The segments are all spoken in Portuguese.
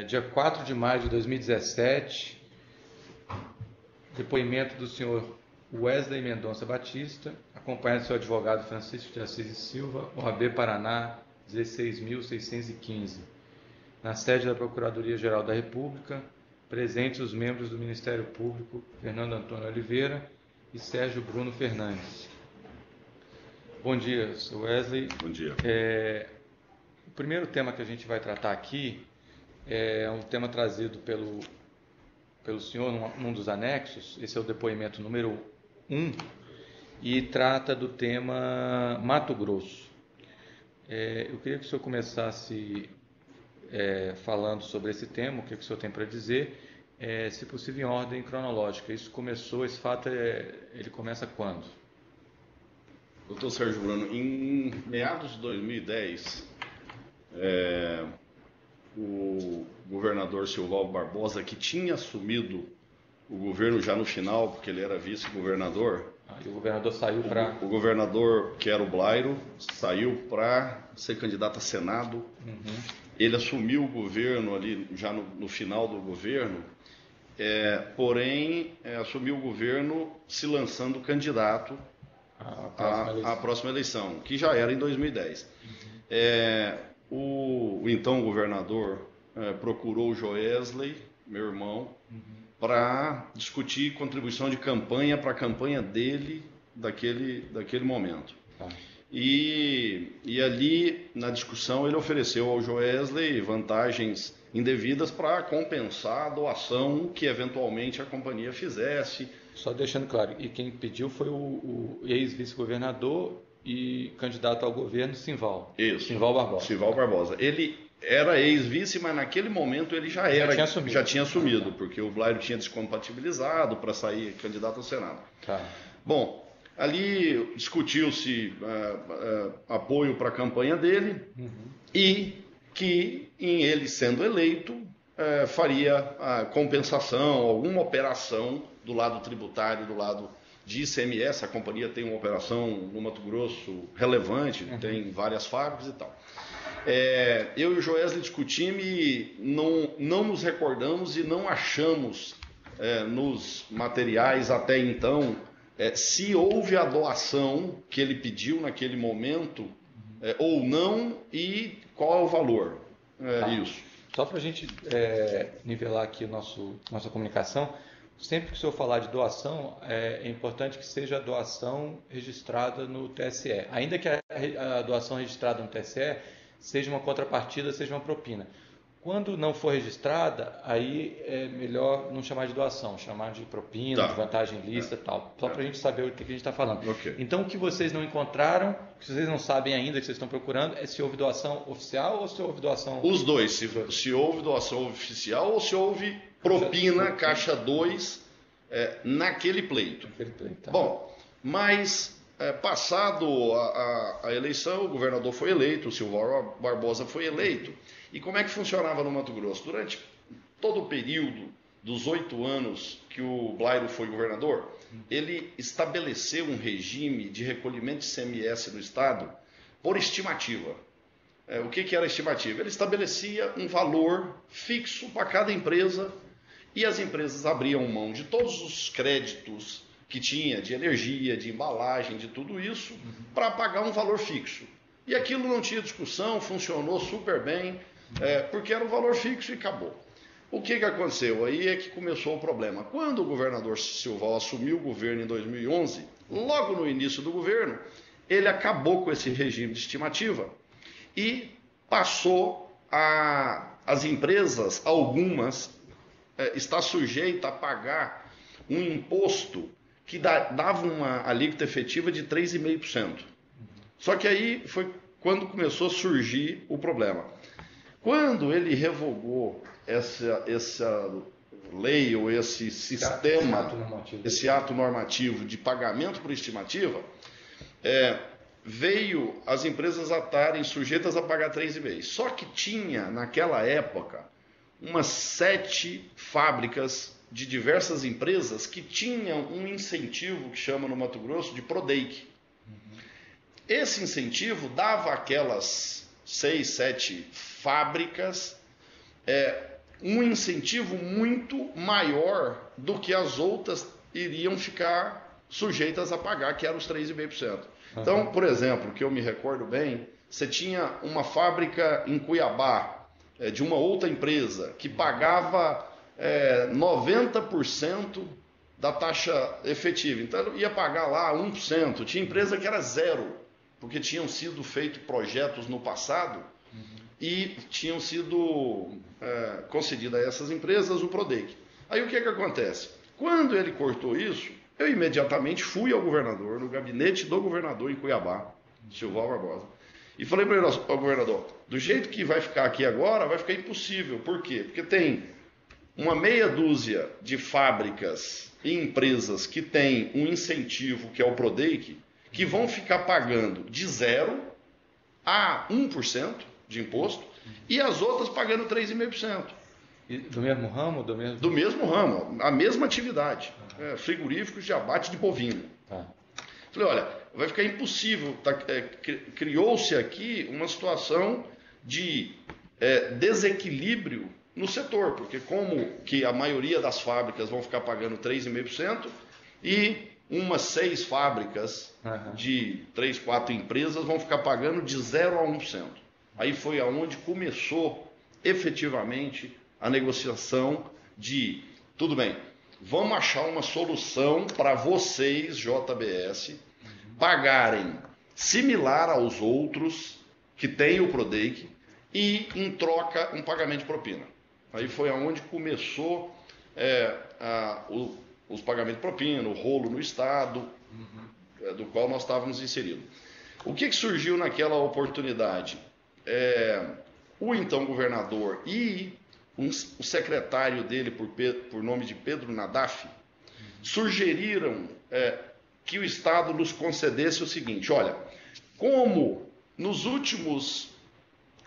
Dia 4 de maio de 2017, depoimento do senhor Wesley Mendonça Batista, acompanhado do seu advogado Francisco de Assis e Silva, OAB Paraná 16.615, na sede da Procuradoria-Geral da República, presentes os membros do Ministério Público, Fernando Antônio Oliveira e Sérgio Bruno Fernandes. Bom dia, Sr. Wesley. Bom dia. O primeiro tema que a gente vai tratar aqui é um tema trazido pelo senhor num dos anexos. Esse é o depoimento número 1 e trata do tema Mato Grosso. Eu queria que o senhor começasse falando sobre esse tema, o que o senhor tem para dizer, se possível em ordem cronológica. Esse fato ele começa quando? Doutor Sérgio Bruno, em meados de 2010, o governador Silvaldo Barbosa, que tinha assumido o governo já no final, porque ele era vice-governador. E o governador saiu para... O governador, que era o Blairo, saiu para ser candidato a Senado. Uhum. Ele assumiu o governo ali, já no final do governo, porém, assumiu o governo se lançando candidato à próxima eleição, que já era em 2010. O então governador procurou o Joesley, meu irmão, para discutir contribuição de campanha para a campanha dele daquele momento. Tá. E ali, na discussão, ele ofereceu ao Joesley vantagens indevidas para compensar a doação que eventualmente a companhia fizesse. Só deixando claro, e quem pediu foi o ex-vice-governador e candidato ao governo, Simval. Isso. Simval Barbosa. Simval Barbosa. Ele era ex-vice, mas naquele momento ele já tinha assumido, porque o Blairo tinha descompatibilizado para sair candidato ao Senado. Tá. Bom, ali discutiu-se apoio para a campanha dele e que, em ele sendo eleito, faria a compensação, alguma operação do lado tributário, do lado de ICMS. A companhia tem uma operação no Mato Grosso relevante, tem várias fábricas e tal. Eu e o Joesley discutimos e não nos recordamos e não achamos nos materiais até então se houve a doação que ele pediu naquele momento ou não e qual é o valor. Isso. Só para a gente nivelar aqui nossa comunicação, sempre que o senhor falar de doação, é importante que seja a doação registrada no TSE. Ainda que a doação registrada no TSE seja uma contrapartida, seja uma propina. Quando não for registrada, aí é melhor não chamar de doação, chamar de propina, de vantagem lícita e tal. Só para a gente saber o que a gente está falando. Okay. Então, o que vocês não encontraram, o que vocês não sabem ainda, que vocês estão procurando, é se houve doação oficial ou se houve doação... Os dois, se houve doação oficial ou se houve propina, caixa 2, naquele pleito. Tá. Bom, mas passado a eleição, o governador foi eleito, o Silvaldo Barbosa foi eleito. E como é que funcionava no Mato Grosso? Durante todo o período dos 8 anos que o Blairo foi governador, ele estabeleceu um regime de recolhimento de ICMS no estado por estimativa. O que era estimativa? Ele estabelecia um valor fixo para cada empresa e as empresas abriam mão de todos os créditos que tinha, de energia, de embalagem, de tudo isso, para pagar um valor fixo. E aquilo não tinha discussão, funcionou super bem, porque era um valor fixo e acabou. O que aconteceu? Aí é que começou o problema. Quando o governador Silval assumiu o governo em 2011, logo no início do governo, ele acabou com esse regime de estimativa e passou as empresas, algumas, está sujeita a pagar um imposto que dava uma alíquota efetiva de 3,5%. Só que aí foi quando começou a surgir o problema. Quando ele revogou essa lei ou esse sistema, esse ato normativo de pagamento por estimativa, veio as empresas a estarem sujeitas a pagar 3,5%. Só que tinha, naquela época, umas 7 fábricas de diversas empresas que tinham um incentivo que chama no Mato Grosso de Prodeic. Esse incentivo dava aquelas 6, 7 fábricas um incentivo muito maior do que as outras iriam ficar sujeitas a pagar, que eram os 3,5%. Então, por exemplo, que eu me recordo bem, você tinha uma fábrica em Cuiabá, de uma outra empresa, que pagava 90% da taxa efetiva. Então, ia pagar lá 1%. Tinha empresa que era zero, porque tinham sido feitos projetos no passado e tinham sido concedidos a essas empresas o PRODEIC. Aí o que acontece? Quando ele cortou isso, eu imediatamente fui ao governador, no gabinete do governador em Cuiabá, Silval Barbosa, e falei para ele, ao governador, do jeito que vai ficar aqui agora, vai ficar impossível. Por quê? Porque tem uma meia dúzia de fábricas e empresas que têm um incentivo, que é o PRODEIC, que vão ficar pagando de 0 a 1% de imposto, e as outras pagando 3,5%. Do mesmo ramo? Do mesmo ramo, a mesma atividade. Frigoríficos de abate de bovino. Falei, olha, vai ficar impossível. Criou-se aqui uma situação de desequilíbrio no setor, porque como que a maioria das fábricas vão ficar pagando 3,5% e umas 6 fábricas de 3, 4 empresas vão ficar pagando de 0 a 1%. Aí foi aonde começou efetivamente a negociação de, tudo bem, vamos achar uma solução para vocês, JBS, pagarem similar aos outros que têm o PRODEIC e, em troca, um pagamento de propina. Aí foi aonde começou os pagamentos de propina, o rolo no Estado, do qual nós estávamos inseridos. O que surgiu naquela oportunidade? O então governador e o secretário dele, por nome de Pedro Nadaf, sugeriram que o Estado nos concedesse o seguinte: olha, como nos últimos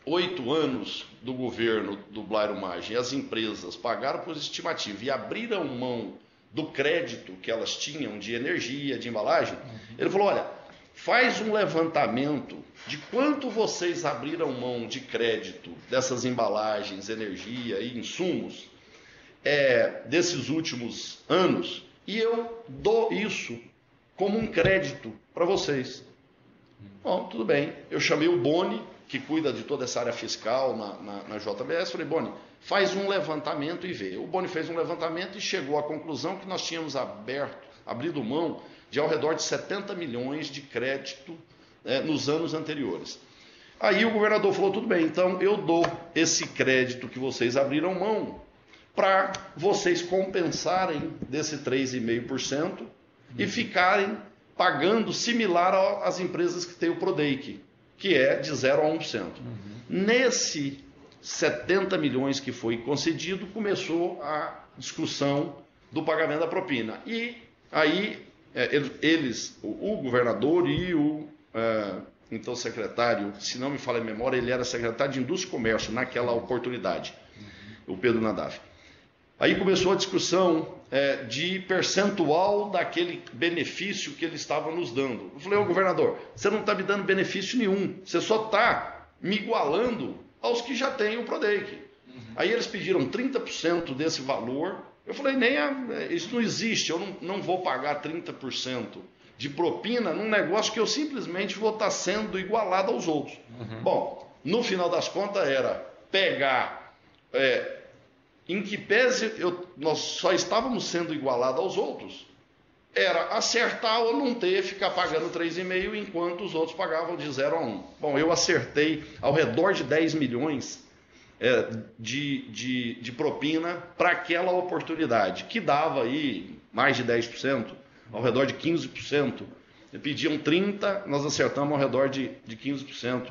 8 anos do governo do Blairo Maggi as empresas pagaram por estimativa e abriram mão do crédito que elas tinham de energia, de embalagem, ele falou, olha, faz um levantamento de quanto vocês abriram mão de crédito dessas embalagens, energia e insumos desses últimos anos, e eu dou isso como um crédito para vocês. Bom, tudo bem. Eu chamei o Boni, que cuida de toda essa área fiscal na JBS, falei, Boni, faz um levantamento e vê. O Boni fez um levantamento e chegou à conclusão que nós tínhamos abrido mão de ao redor de 70 milhões de crédito nos anos anteriores. Aí o governador falou, tudo bem, então eu dou esse crédito que vocês abriram mão para vocês compensarem desse 3,5% e ficarem pagando similar às empresas que têm o PRODEIC, que é de 0 a 1%. Nesse 70 milhões que foi concedido, começou a discussão do pagamento da propina. E aí o governador e o então secretário, se não me falha a memória, ele era secretário de Indústria e Comércio naquela oportunidade, o Pedro Nadaf. Aí começou a discussão de percentual daquele benefício que eles estavam nos dando. Eu falei, governador, você não está me dando benefício nenhum, você só está me igualando aos que já têm o PRODEIC. Aí eles pediram 30% desse valor. Eu falei, isso não existe, eu não vou pagar 30% de propina num negócio que eu simplesmente vou estar sendo igualado aos outros. Bom, no final das contas era pegar, em que pese nós só estávamos sendo igualados aos outros, era acertar ou não ficar pagando 3,5 enquanto os outros pagavam de 0 a 1. Bom, eu acertei ao redor de 10 milhões de propina para aquela oportunidade, que dava aí mais de 10%, ao redor de 15%. Pediam 30%, nós acertamos ao redor de 15%,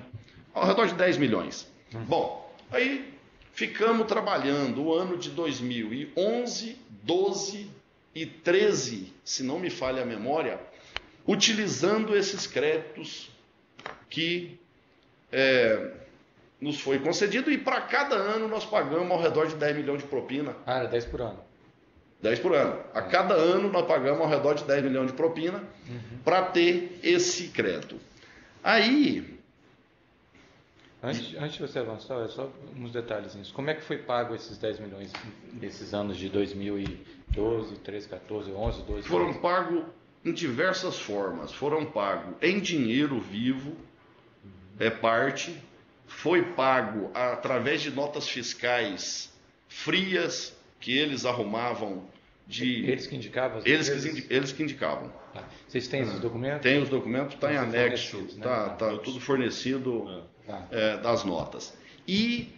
ao redor de 10 milhões. Bom, aí ficamos trabalhando o ano de 2011, 12 e 13, se não me falha a memória, utilizando esses créditos que nos foi concedido, e para cada ano nós pagamos ao redor de 10 milhões de propina. Ah, era 10 por ano. 10 por ano. A cada ano nós pagamos ao redor de 10 milhões de propina para ter esse crédito. Aí, Antes de você avançar, só uns detalhezinhos. Como é que foi pago esses 10 milhões nesses anos de 2012, 13, 14, 11, 12? Foram pagos em diversas formas. Foram pagos em dinheiro vivo, parte. Foi pago através de notas fiscais frias que eles arrumavam de... Eles que indicavam? Eles que indicavam. Vocês têm esses documentos? Tem os documentos, está em anexo, está né? tudo fornecido das notas. E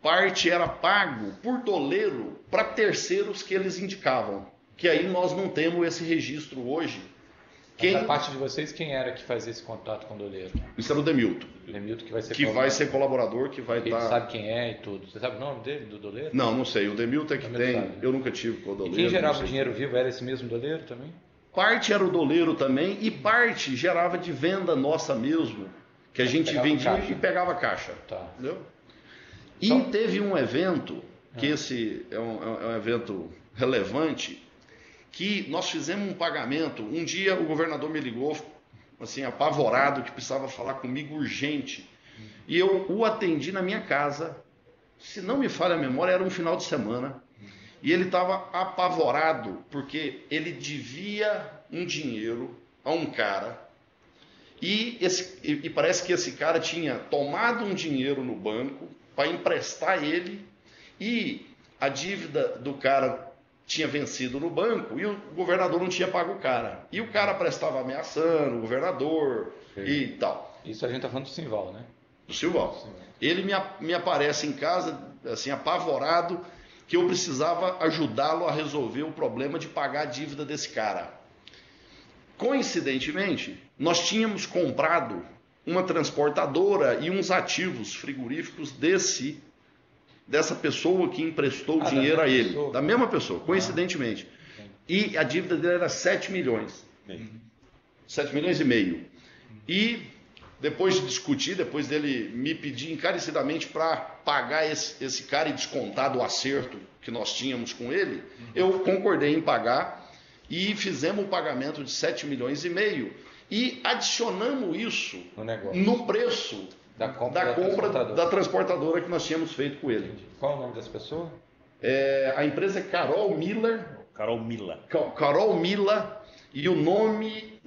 parte era pago por doleiro para terceiros que eles indicavam, que aí nós não temos esse registro hoje. Da parte de vocês, quem era que fazia esse contato com o doleiro? Isso era o Demilton. Demilton que vai ser colaborador, que vai estar... Ele sabe quem é e tudo. Você sabe o nome dele, do doleiro? Não sei. O Demilton é que tem. Sabe, né? Eu nunca tive com o doleiro. E quem gerava o dinheiro vivo era esse mesmo doleiro também? Parte era o doleiro também e parte gerava de venda nossa mesmo, que a gente vendia e pegava caixa. Tá. Entendeu? E teve um evento, que esse é um evento relevante, que nós fizemos um pagamento. Um dia o governador me ligou, assim, apavorado, que precisava falar comigo urgente. E eu o atendi na minha casa. Se não me falha a memória, era um final de semana. E ele estava apavorado, porque ele devia um dinheiro a um cara. E parece que esse cara tinha tomado um dinheiro no banco para emprestar ele. E a dívida do cara tinha vencido no banco e o governador não tinha pago o cara. E o cara prestava ameaçando o governador e tal. Isso a gente está falando do Simval, né? Do Simval. Ele me aparece em casa, assim, apavorado, que eu precisava ajudá-lo a resolver o problema de pagar a dívida desse cara. Coincidentemente, nós tínhamos comprado uma transportadora e uns ativos frigoríficos dessa pessoa que emprestou dinheiro a ele. Da mesma pessoa, coincidentemente. E a dívida dele era 7 milhões. 7 milhões e meio. E depois de discutir, depois dele me pedir encarecidamente para pagar esse cara e descontar do acerto que nós tínhamos com ele, eu concordei em pagar e fizemos o pagamento de 7 milhões e meio e adicionamos isso no preço da compra da transportadora que nós tínhamos feito com ele. Qual o nome dessa pessoa? A empresa é Carol Miller. Carol Mila. Carol Mila. E o nome...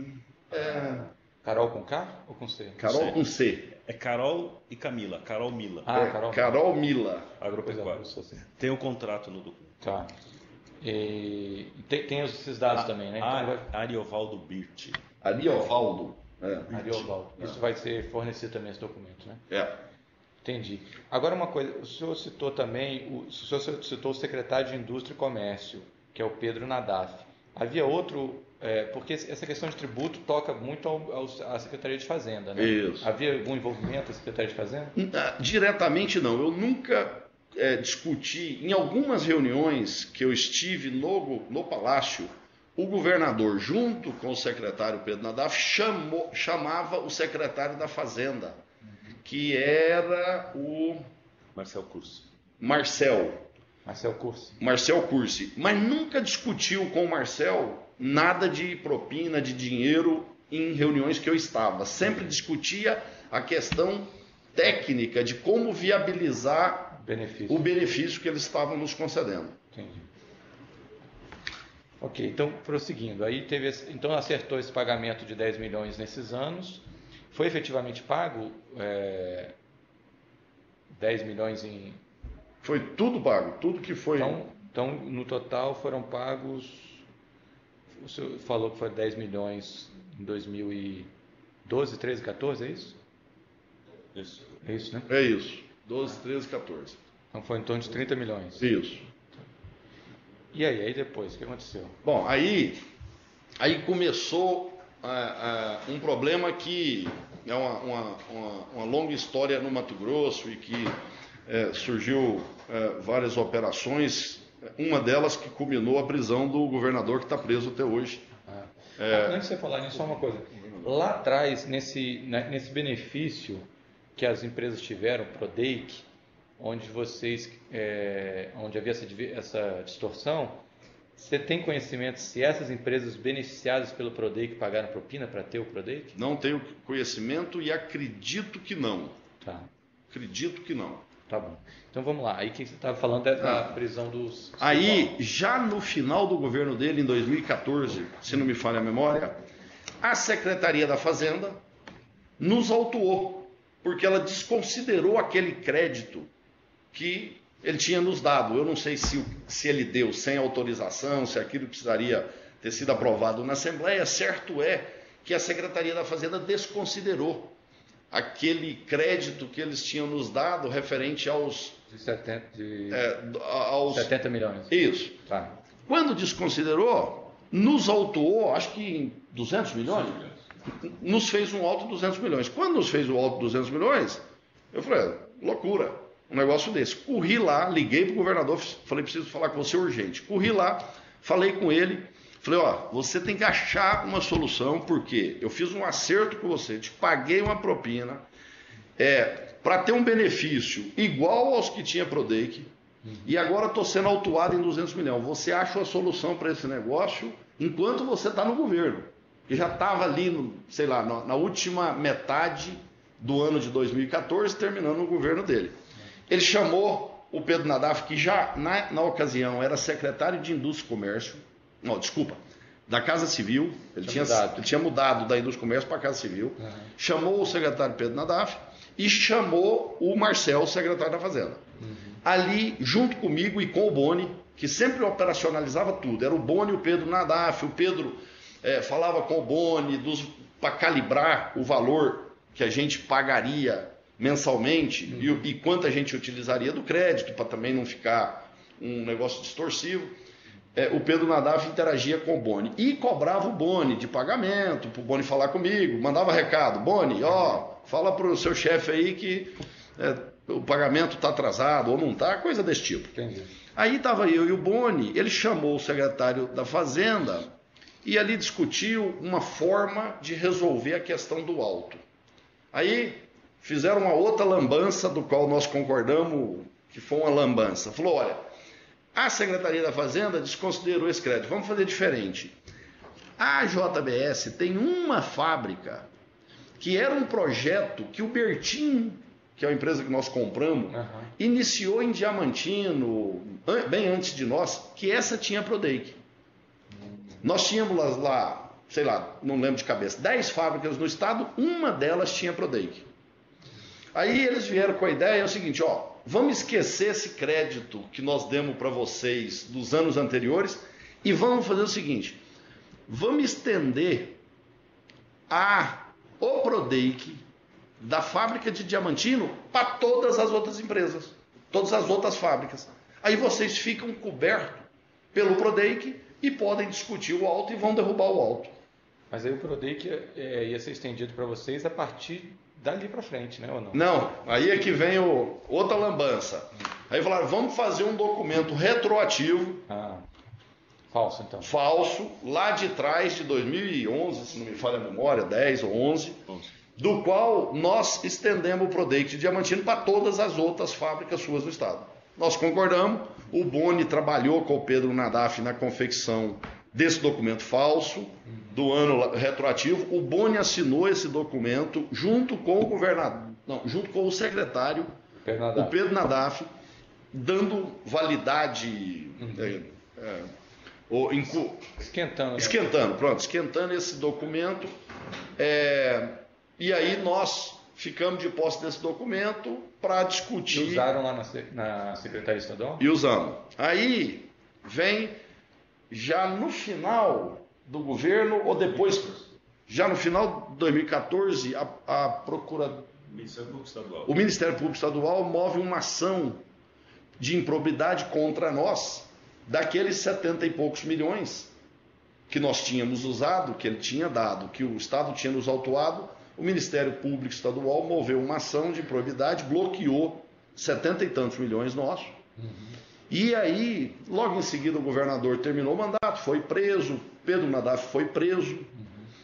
Carol com K ou com C? Carol com C. É Carol e Camila. Carol Mila. Carol Mila. Agropecuária. Tem um contrato no documento. Tá. E tem esses dados também, né? Então Ariovaldo Birti. Ariovaldo. Ariovaldo. Isso vai ser fornecido também esse documento, né? Entendi. Agora uma coisa, o senhor citou também, o secretário de Indústria e Comércio, que é o Pedro Nadaf. Havia outro, porque essa questão de tributo toca muito à Secretaria de Fazenda, né? Isso. Havia algum envolvimento da Secretaria de Fazenda? Diretamente não. Eu nunca discuti, em algumas reuniões que eu estive no Palácio, o governador, junto com o secretário Pedro Nadaf, chamava o secretário da Fazenda, que era o... Marcel Cursi. Marcel Cursi. Mas nunca discutiu com o Marcel nada de propina, de dinheiro em reuniões que eu estava. Sempre discutia a questão técnica de como viabilizar o benefício que eles estavam nos concedendo. Entendi. Ok, então prosseguindo, aí então acertou esse pagamento de 10 milhões nesses anos, foi efetivamente pago 10 milhões em... Foi tudo pago, tudo que foi... Então no total foram pagos, o senhor falou que foi 10 milhões em 2012, 13, 14, é isso? Isso. É isso, né? É isso, 12, 13, 14. Então foi em torno de 30 milhões. Isso. E aí depois, o que aconteceu? Bom, aí começou um problema que é uma longa história no Mato Grosso e que surgiu várias operações, uma delas que culminou a prisão do governador que está preso até hoje. Antes de você falar nisso, só uma coisa. Lá atrás, nesse benefício que as empresas tiveram, Prodeic, onde havia essa distorção, Você tem conhecimento se essas empresas beneficiadas pelo Prodeic pagaram propina para ter o Prodeic? Não tenho conhecimento e acredito que não. Tá. Acredito que não. Tá bom. Então vamos lá. Aí quem você estava falando é da prisão dos... Aí, já no final do governo dele, em 2014, se não me falha a memória, a Secretaria da Fazenda nos autuou, porque ela desconsiderou aquele crédito que ele tinha nos dado. Eu não sei se ele deu sem autorização, se aquilo precisaria ter sido aprovado na Assembleia. Certo é que a Secretaria da Fazenda desconsiderou aquele crédito que eles tinham nos dado referente aos... De 70, aos 70 milhões. Isso. Tá. Quando desconsiderou, nos autuou, acho que em 200 milhões, nos fez um auto de 200 milhões. Quando nos fez o auto de 200 milhões, eu falei, loucura, um negócio desse. Corri lá, liguei para o governador, falei, preciso falar com você urgente. Corri lá, falei com ele, falei, ó, você tem que achar uma solução, porque eu fiz um acerto com você, te paguei uma propina, para ter um benefício igual aos que tinha Prodeic, e agora estou sendo autuado em 200 milhões. Você acha a solução para esse negócio enquanto você está no governo. Que já estava ali, sei lá, na última metade do ano de 2014, terminando o governo dele. Ele chamou o Pedro Nadaf, que já na ocasião era secretário de Indústria e Comércio, não, desculpa, da Casa Civil, ele tinha mudado da Indústria e Comércio para a Casa Civil, chamou o secretário Pedro Nadaf e chamou o Marcel, secretário da Fazenda. Ali, junto comigo e com o Boni, que sempre operacionalizava tudo, era o Boni e o Pedro Nadaf, o Pedro falava com o Boni para calibrar o valor que a gente pagaria mensalmente e quanto a gente utilizaria do crédito, para também não ficar um negócio distorsivo. O Pedro Nadaf interagia com o Boni e cobrava o Boni de pagamento, para o Boni falar comigo, mandava recado, Boni, fala para o seu chefe aí que o pagamento está atrasado ou não está, coisa desse tipo. Entendi. Aí estava eu e o Boni, ele chamou o secretário da Fazenda e ali discutiu uma forma de resolver a questão do auto. Aí fizeram uma outra lambança, do qual nós concordamos que foi uma lambança. Falou, olha, a Secretaria da Fazenda desconsiderou esse crédito, vamos fazer diferente. A JBS tem uma fábrica que era um projeto que o Bertin, que é a empresa que nós compramos, iniciou em Diamantino, bem antes de nós, que essa tinha Prodeic. Nós tínhamos lá, sei lá, não lembro de cabeça, 10 fábricas no estado, uma delas tinha Prodeic. Aí eles vieram com a ideia, é o seguinte, vamos esquecer esse crédito que nós demos para vocês dos anos anteriores e vamos fazer o seguinte, vamos estender o Prodeic da fábrica de Diamantino para todas as outras empresas, todas as outras fábricas. Aí vocês ficam cobertos pelo Prodeic e podem discutir o auto e vão derrubar o auto. Mas aí o Prodeic ia ser estendido para vocês a partir dali para frente, né, ou não? Não, aí é que vem outra lambança. Aí falaram, vamos fazer um documento retroativo. Falso, então. Falso, lá de trás de 2011, se não me falha a memória, 10 ou 11, do qual nós estendemos o Prodeic de Diamantino para todas as outras fábricas suas do estado. Nós concordamos, o Boni trabalhou com o Pedro Nadaf na confecção desse documento falso, do ano retroativo. O Boni assinou esse documento junto com o governador, junto com o secretário, o Pedro Nadaf, dando validade, esquentando esse documento. E aí nós ficamos de posse desse documento para discutir. E usaram lá na Secretaria Estadual? E usamos. Aí vem, já no final do governo, ou depois, já no final de 2014, a Procuradoria... O Ministério Público Estadual move uma ação de improbidade contra nós, daqueles 70 e poucos milhões que nós tínhamos usado, que ele tinha dado, que o Estado tinha nos autuado. O Ministério Público Estadual moveu uma ação de improbidade, bloqueou 70 e tantos milhões nossos. E aí, logo em seguida, o governador terminou o mandato, foi preso, Pedro Nadaf foi preso.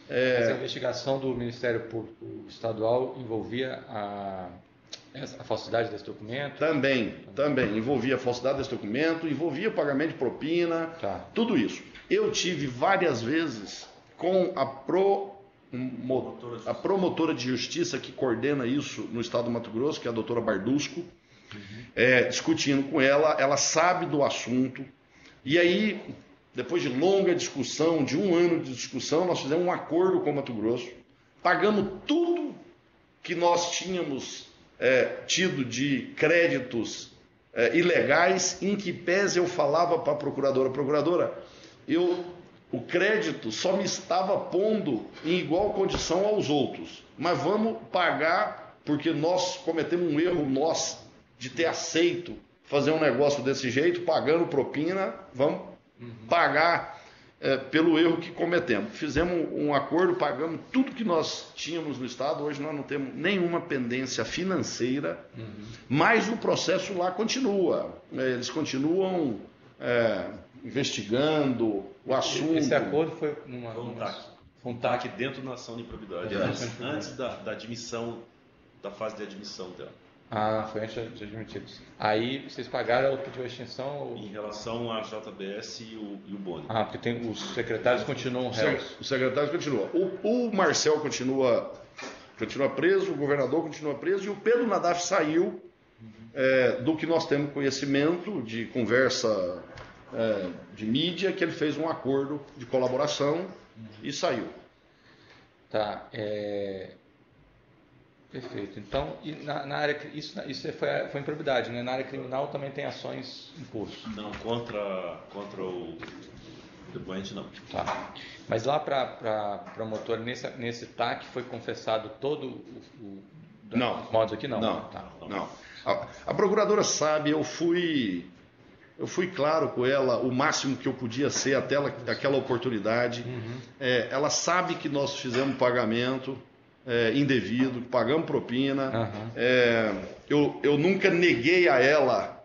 Mas a investigação do Ministério Público Estadual envolvia A falsidade desse documento? Também. Envolvia a falsidade desse documento, envolvia o pagamento de propina, Tá. tudo isso. Eu tive várias vezes com a promotora de justiça que coordena isso no estado do Mato Grosso, que é a doutora Bardusco, discutindo com ela sabe do assunto. E aí, depois de longa discussão, de 1 ano de discussão, nós fizemos um acordo com o Mato Grosso, pagamos tudo que nós tínhamos tido de créditos ilegais, em que pese eu falava para a procuradora, o crédito só me estava pondo em igual condição aos outros, mas vamos pagar, porque nós cometemos um erro de ter aceito fazer um negócio desse jeito, pagando propina, vamos pagar pelo erro que cometemos. Fizemos um acordo, pagamos tudo que nós tínhamos no Estado, hoje nós não temos nenhuma pendência financeira, mas o processo lá continua. Eles continuam investigando o assunto. Esse acordo foi um TAC dentro da ação de improbidade, antes da admissão, da fase de admissão dela. Ah, foi antes de admitidos. Aí vocês pagaram, ela pediu a extinção? Em relação à JBS e o Boni. Ah, porque os secretários continuam réus. Os secretários continuam. O Marcel continua preso, o governador continua preso e o Pedro Nadaf saiu do que nós temos conhecimento de conversa de mídia, que ele fez um acordo de colaboração e saiu. Tá, perfeito. Então, e na área, isso foi improbidade, né? Na área criminal também tem ações em curso. Não, contra o depoente não. Tá. Mas lá para promotor, nesse TAC foi confessado todo Não. os modos aqui? Não. Não. Tá. Não. A procuradora sabe, eu fui claro com ela o máximo que eu podia ser até aquela oportunidade. Ela sabe que nós fizemos pagamento indevido, pagamos propina. Eu nunca neguei a ela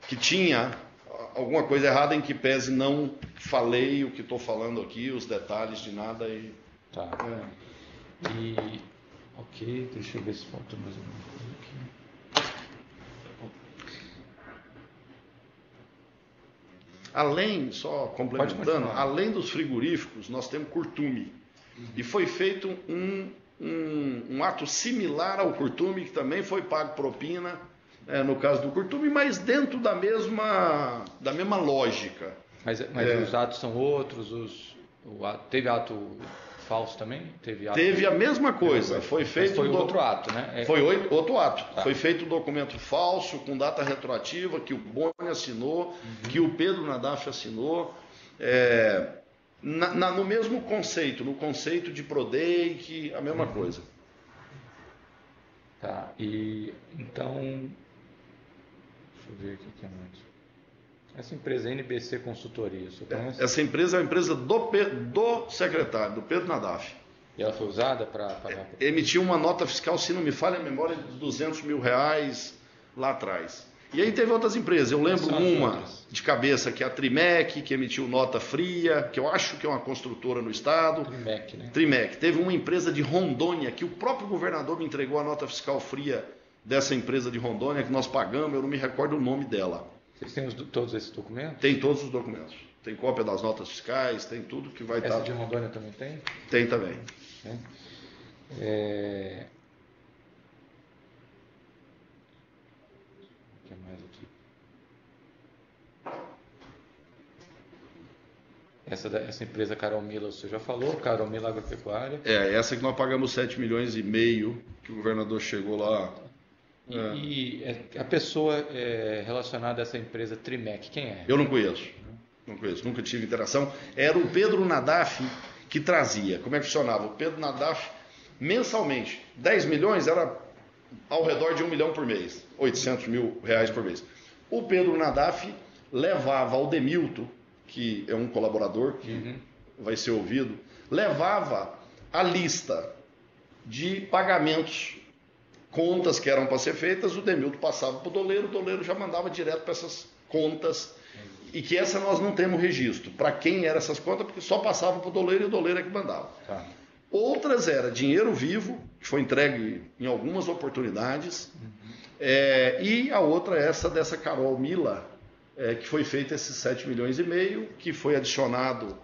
que tinha alguma coisa errada, em que pese não falei o que estou falando aqui, os detalhes de nada. Tá. Ok, deixa eu ver se falta mais alguma coisa aqui. Além, só complementando, além dos frigoríficos, nós temos curtume. E foi feito um ato similar ao curtume, que também foi pago propina, no caso do curtume, mas dentro da mesma lógica. Mas os atos são outros? Teve ato falso também? Teve a mesma coisa. Foi feito outro ato, né? Foi outro ato. Tá. Foi feito um documento falso, com data retroativa, que o Boni assinou, que o Pedro Nadaf assinou. No mesmo conceito, no conceito de Prodei, a mesma coisa. Tá, e então, deixa eu ver aqui o que é mais. Essa empresa NBC Consultoria, você conhece? Essa empresa é uma empresa do secretário, do Pedro Nadaf. E ela foi usada para pagar? Emitiu uma nota fiscal, se não me falha a memória, de R$200 mil lá atrás. E aí teve outras empresas, eu lembro uma de cabeça, que é a Trimec, que emitiu nota fria, que eu acho que é uma construtora no estado. Trimec, né? Trimec. Teve uma empresa de Rondônia, que o próprio governador me entregou a nota fiscal fria dessa empresa de Rondônia, que nós pagamos, eu não me recordo o nome dela. Vocês têm todos esses documentos? Tem todos os documentos. Tem cópia das notas fiscais, tem tudo que vai estar... Essa de Rondônia também tem? Tem também. O que mais aqui? Essa empresa Carol Mila, você já falou, Carol Mila Agropecuária. Essa que nós pagamos 7,5 milhões, que o governador chegou lá. E a pessoa relacionada a essa empresa Trimec, quem é? Eu não conheço, nunca tive interação. Era o Pedro Nadaf que trazia. Como é que funcionava? O Pedro Nadaf, mensalmente, 10 milhões era ao redor de 1 milhão por mês, 800 mil reais por mês. O Pedro Nadaf levava ao Demilton, que é um colaborador que vai ser ouvido, levava a lista de pagamentos, contas que eram para ser feitas, o Demilton passava para o doleiro já mandava direto para essas contas, e que essa nós não temos registro, para quem eram essas contas, porque só passava para o doleiro e o doleiro é que mandava. Tá. Outras era dinheiro vivo, que foi entregue em algumas oportunidades, e a outra é essa dessa Carol Mila, que foi feito esses 7,5 milhões, que foi adicionado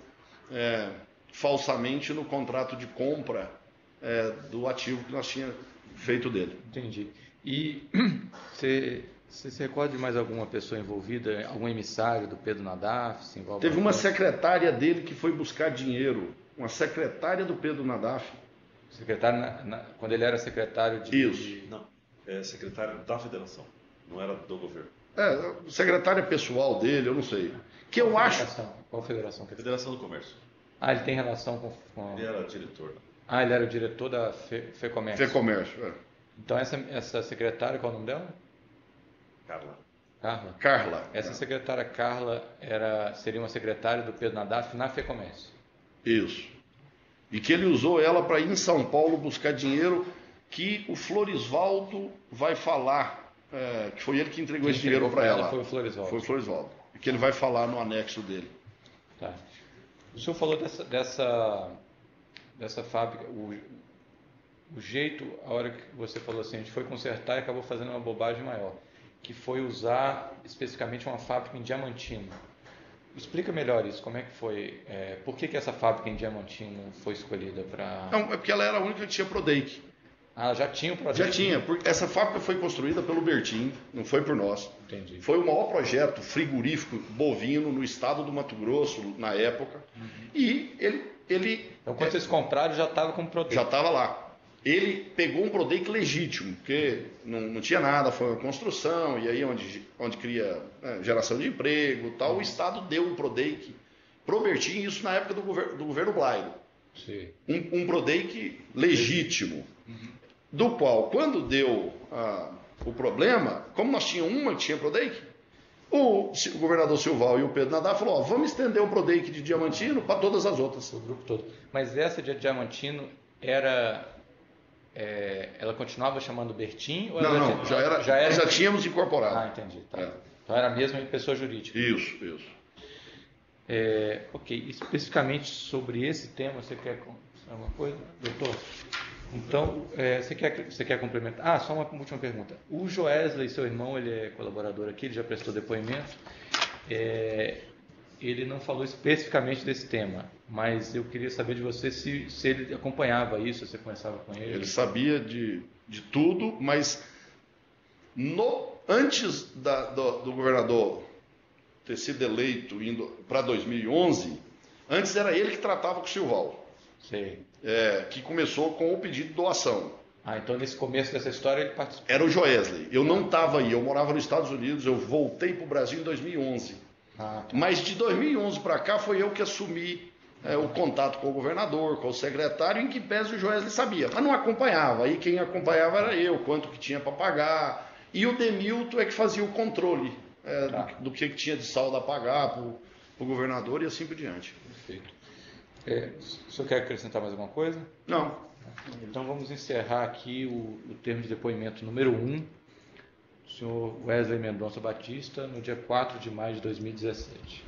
falsamente no contrato de compra do ativo que nós tínhamos feito dele. Entendi. E você se recorda de mais alguma pessoa envolvida, algum emissário do Pedro Nadaf? Se envolve Teve uma secretária dele que foi buscar dinheiro, uma secretária do Pedro Nadaf. Secretário, quando ele era secretário de... Isso. Não, é secretário da federação, não era do governo. Secretária pessoal dele, eu não sei. Que eu acho... Qual federação? Federação do Comércio. Ah, ele tem relação com... Ele era diretor. Ah, ele era o diretor da FEComércio. FEComércio, Então essa secretária, qual é o nome dela? Carla. Carla. Essa secretária Carla seria uma secretária do Pedro Nadaf na FEComércio. Isso. E que ele usou ela para ir em São Paulo buscar dinheiro que o Florisvaldo vai falar, que foi ele que entregou esse dinheiro para ela. Foi o Florisvaldo. Foi o Florisvaldo. E que ele vai falar no anexo dele. Tá. O senhor falou dessa fábrica, o jeito, a hora que você falou assim, a gente foi consertar e acabou fazendo uma bobagem maior, que foi usar especificamente uma fábrica em Diamantino. Explica melhor isso, como é que foi, por que essa fábrica em Diamantino foi escolhida para... Não, é porque ela era a única que tinha Prodake. Ah, já tinha o projeto? Já tinha, porque essa fábrica foi construída pelo Bertin, não foi por nós. Entendi. Foi o maior projeto frigorífico bovino no estado do Mato Grosso, na época. E ele então, quando vocês compraram, já estava com Prodake? Já estava lá. Ele pegou um Prodake legítimo, porque não tinha nada, foi uma construção, e aí onde cria geração de emprego e tal, o Estado deu um Prodake pro Bertin, isso na época do governo Blairo. Sim. Um Prodake legítimo. Do qual, quando deu o problema, como nós tínhamos uma que tinha Prodake, o governador Silval e o Pedro Nadaf falou, vamos estender o Prodake de Diamantino para todas as outras. O grupo todo. Mas essa de Diamantino ela continuava chamando Bertin? Ou Não, já tínhamos incorporado. Ah, entendi. Tá. Então era mesmo em pessoa jurídica. Isso. Ok, especificamente sobre esse tema, você quer alguma coisa, doutor? Então, você quer complementar? Só uma última pergunta. O Joesley, seu irmão, ele é colaborador aqui, ele já prestou depoimento. Ele não falou especificamente desse tema, mas eu queria saber de você se ele acompanhava isso, se você conversava com ele. Ele sabia de tudo, mas antes do governador ter sido eleito indo para 2011, antes era ele que tratava com o Silval. Sei. Que começou com o pedido de doação. Então nesse começo dessa história ele participou. Era o Joesley. Eu não estava aí, eu morava nos Estados Unidos, eu voltei para o Brasil em 2011. Tá. Mas de 2011 para cá foi eu que assumi o contato com o governador, com o secretário, em que pese o Joesley sabia, mas não acompanhava. Aí quem acompanhava era eu, quanto que tinha para pagar. E o Demilton é que fazia o controle do que tinha de saldo a pagar para o governador e assim por diante. Perfeito. O senhor quer acrescentar mais alguma coisa? Não. Então vamos encerrar aqui o termo de depoimento número 1, do senhor Wesley Mendonça Batista, no dia 4 de maio de 2017.